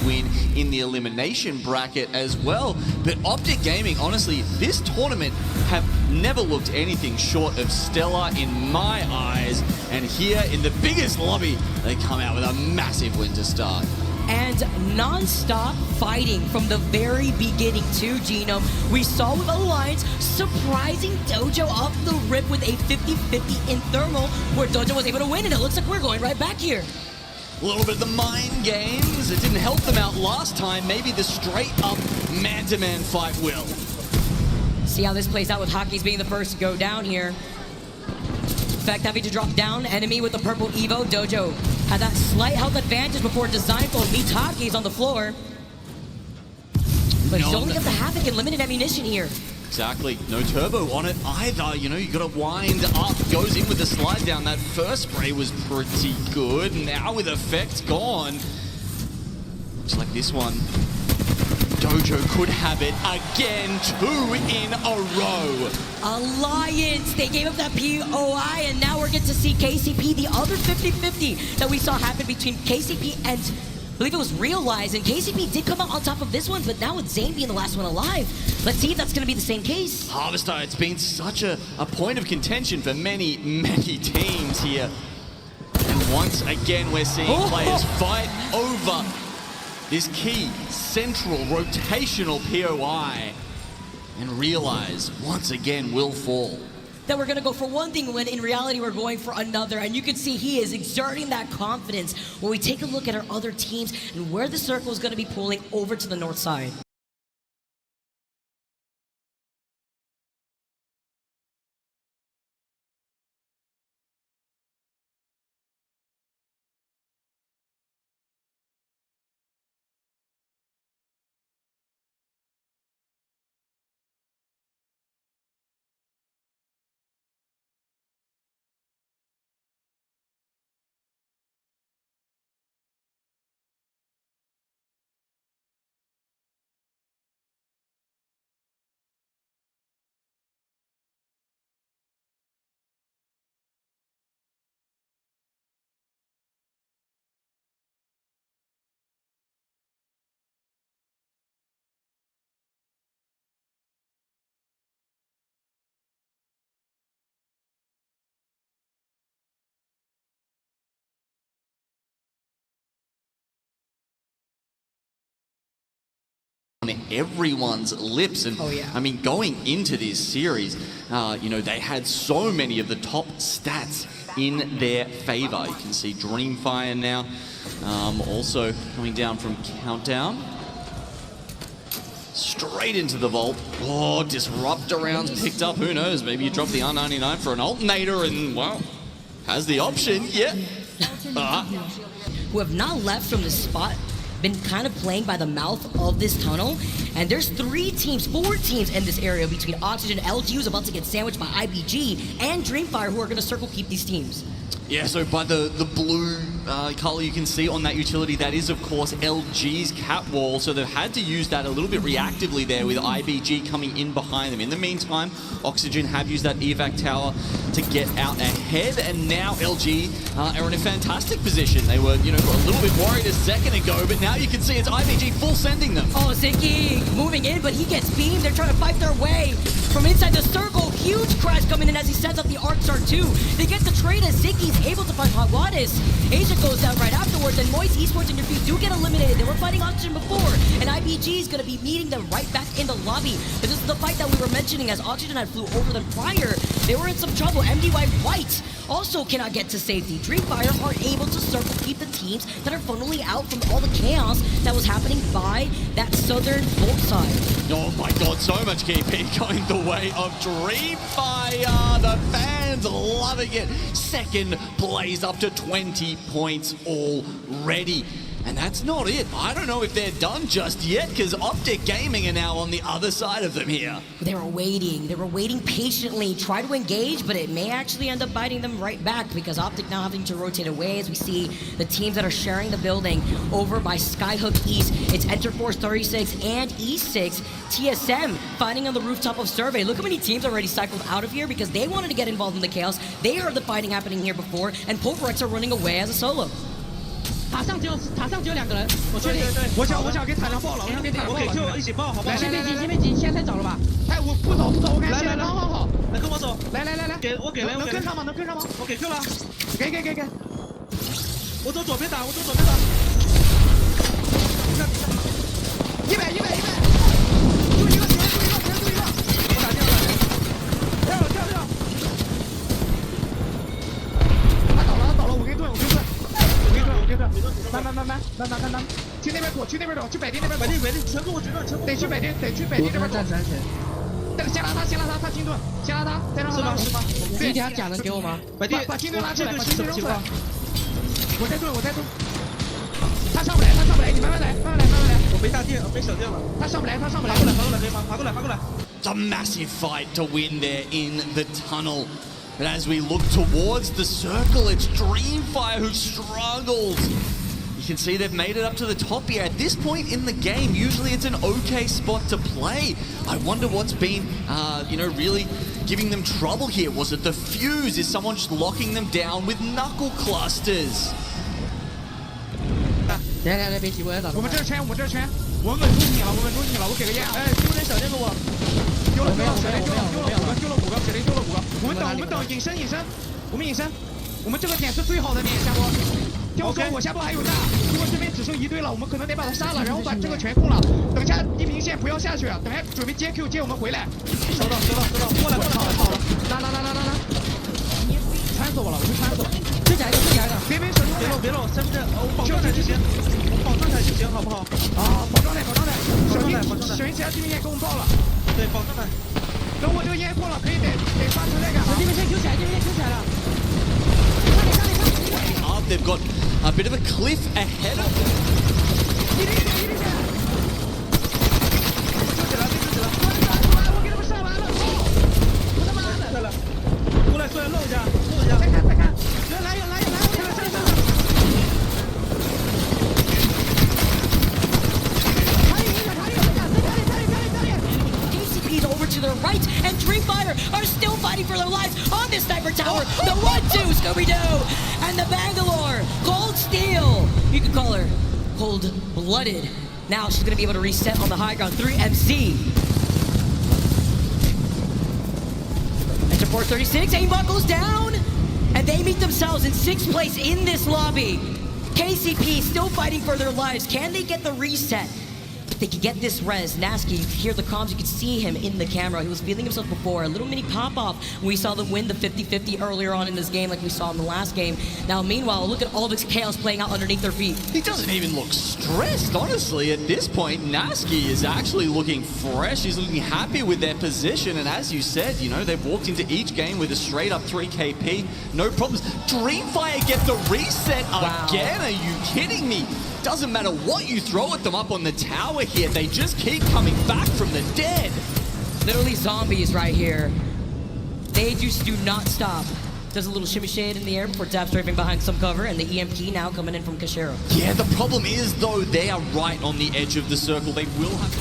win in the elimination bracket as well. But Optic Gaming, honestly, this tournament have never looked anything short of stellar in my eyes. And here in the biggest lobby, they come out with a massive win to start. And non-stop fighting from the very beginning too, Genome. We saw with Alliance surprising Dojo off the rip with a 50-50 in Thermal, where Dojo was able to win, and it looks like we're going right back here. A little bit of the mind games. It didn't help them out last time. Maybe the straight-up man-to-man fight will. See how this plays out with Hockey's being the first to go down here. Effect having to drop down, enemy with the purple Evo. Dojo had that slight health advantage before Designful meets Hockey's on the floor. But he's only got the Havoc and limited ammunition here. Exactly. No turbo on it either. You know, you got to wind up. Goes in with the slide down. That first spray was pretty good. Now with effect gone. Looks like this one. Dojo could have it again, 2 in a row. Alliance, they gave up that POI, and now we're getting to see KCP, the other 50-50 that we saw happen between KCP and, I believe it was Realize, and KCP did come out on top of this one, but now with Zane being the last one alive, let's see if that's going to be the same case. Harvester, it's been such a point of contention for many, many teams here. And once again, we're seeing players fight over this key, central, rotational POI, and Realize, once again, will fall. That we're going to go for one thing when in reality we're going for another, and you can see he is exerting that confidence when we take a look at our other teams and where the circle is going to be pulling over to the north side. On everyone's lips, and I mean, going into this series, you know, they had so many of the top stats in their favor. You can see DreamFire now, also coming down from Countdown. Straight into the vault. Oh, disruptor rounds picked up. Who knows? Maybe you drop the R99 for an alternator and, well, has the option. Yeah. Who have not left from the spot, been kind of playing by the mouth of this tunnel, and there's 4 teams in this area between Oxygen, LG, who's about to get sandwiched by IBG, and DreamFire, who are going to circle keep these teams. Yeah, so by the blue color you can see on that utility, that is of course LG's cat wall, so they've had to use that a little bit reactively there with IBG coming in behind them. In the meantime, Oxygen have used that evac tower to get out ahead, and now LG are in a fantastic position. They were, you know, a little bit worried a second ago, but now you can see it's IBG full sending them. Oh, Ziki moving in, but he gets beamed. They're trying to fight their way from inside the circle. Huge crash coming in as he sends up the Arc Star 2. They get the trade as Ziki's able to find Hotwadis. Asia goes down right afterwards, and Moist Esports and Defeat do get eliminated. They were fighting Oxygen before, and IBG is going to be meeting them right back in the lobby. But this is the fight that we were mentioning as Oxygen had flew over them prior. They were in some trouble. MDY White also cannot get to safety. DreamFire are able to circle keep the teams that are funneling out from all the chaos that was happening by that southern vault side. Oh my god, so much KP going the way of DreamFire. The fans loving it. Second place, up to 20 points already. And that's not it. I don't know if they're done just yet, because Optic Gaming are now on the other side of them here. They were waiting. They were waiting patiently, try to engage, but it may actually end up biting them right back, because Optic now having to rotate away as we see the teams that are sharing the building over by Skyhook East. It's Enterforce 36 and E6. TSM fighting on the rooftop of Survey. Look how many teams already cycled out of here because they wanted to get involved in the chaos. They heard the fighting happening here before, and Pulverex are running away as a solo. 塔上只有2个人，我确定。我想给塔上爆了，我想给塔上爆了。就一起爆，好不好？先别急，现在走了吧？哎，我不走，我看现在好，来跟我走，来，给我给了，能跟上吗？我给 Q 了，给，我走左边打，100，就一个，我打掉了，跳，他倒了，我给盾，慢，去那边躲，去北地那边，全跟我直转，得去北地这边躲。暂时安全。先拉他金盾，先拉他，再让他拉。是吗？第一条甲能给我吗？把金盾拉出来，把金盾扔出来。我在盾。他上不来，你慢慢来。我没大电，没小电了。他上不来，爬过来可以吗？爬过来。It's a massive fight to win there in the tunnel. And as we look towards the circle, it's DreamFire who struggles. You can see they've made it up to the top here. At this point in the game, usually it's an okay spot to play. I wonder what's been, really giving them trouble here. Was it the fuse? Is someone just locking them down with knuckle clusters? 来，别急，我要打。我们这圈，我稳住你了，我给个烟啊！哎，丢点小电给我。丢了5个，铁雷丢了5个。我们等隐身，我们隐身，我们这个点是最好的点，下波。听我说，我下波还有炸，如果这边只剩一队了，我们可能得把他杀了，然后把这个全控了。等下地平线不要下去，等下准备接 Q 接我们回来。收到，过来，好了，拉，穿死我了，这甲一个，别漏，身份证，我保状态就行，好不好？啊，保状态，小心其他地平线给我们爆了。对，保状态。等我这个烟过了，可以得刷存在感了。这边先 Q 起来了。Up, they've got a bit of a cliff ahead of them. 一定线。我给他们上完了，我他妈的！过来，漏一下。再看，人来，ACP's over to their right, and DreamFire are still fighting for their lives on this sniper tower. The 1-2 Scooby-Doo, and the Bangalore Cold Steel. You could call her cold-blooded. Now she's gonna be able to reset on the high ground through MC. Enter 436, aimbot goes down, and they meet themselves in 6th place in this lobby. KCP still fighting for their lives. Can they get the reset? If they can get this res, Nasky, you can hear the comms, you can see him in the camera. He was feeling himself before. A little mini pop-off. We saw them win the 50-50 earlier on in this game like we saw in the last game. Now, meanwhile, look at all this chaos playing out underneath their feet. He doesn't even look stressed, honestly. At this point, Nasky is actually looking fresh. He's looking happy with their position. And as you said, they've walked into each game with a straight-up 3 KP. No problems. DreamFire get the reset again. Are you kidding me? Doesn't matter what you throw at them up on the tower here. They just keep coming back from the dead. Literally zombies right here. They just do not stop. Does a little shimmy shade in the air before tap strafing behind some cover, and the EMP now coming in from Kashero. Yeah, the problem is, though, they are right on the edge of the circle. They will have...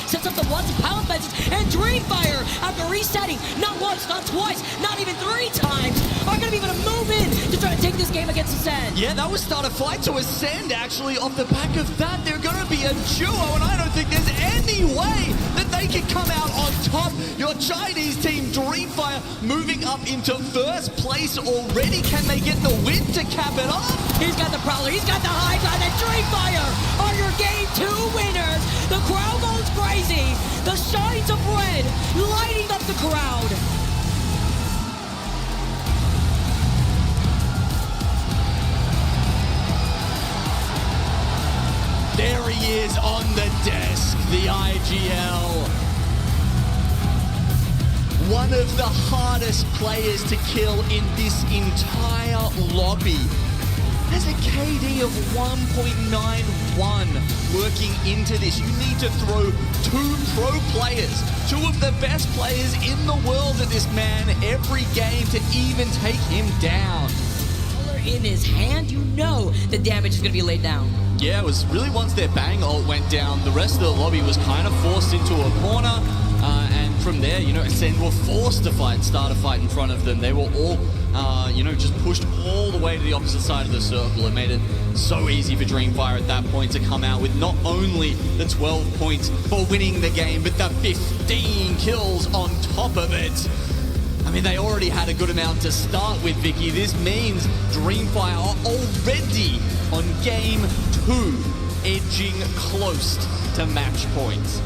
Sets up the ones and power fences, and DreamFire, after resetting, not once, not twice, not even 3 times, are going to be able to move in to try to take this game against Ascend. Yeah, that was start a fight to Ascend, actually. Off the back of that, they're going to be a duo, and I don't think there's any way that they can come out on top. Your Chinese team, DreamFire, moving up into 1st place already. Can they get the win to cap it off? He's got the Prowler, he's got the high ground, and DreamFire are your Game 2 winners. The crowd goes crazy. The shines of red lighting up the crowd. There he is on the desk, the IGL. One of the hardest players to kill in this entire lobby. There's a KD of 1.91 working into this. You need to throw 2 pro players, 2 of the best players in the world at this man every game to even take him down. In his hand, you know the damage is going to be laid down. Yeah, it was really once their bang ult went down, the rest of the lobby was kind of forced into a corner. And from there, you know, SZ were forced to start a fight in front of them. They were all, you know, just pushed all the way to the opposite side of the circle. It made it so easy for DreamFire at that point to come out with not only the 12 points for winning the game, but the 15 kills on top of it. I mean, they already had a good amount to start with, Vicky. This means DreamFire are already on game 2, edging close to match points.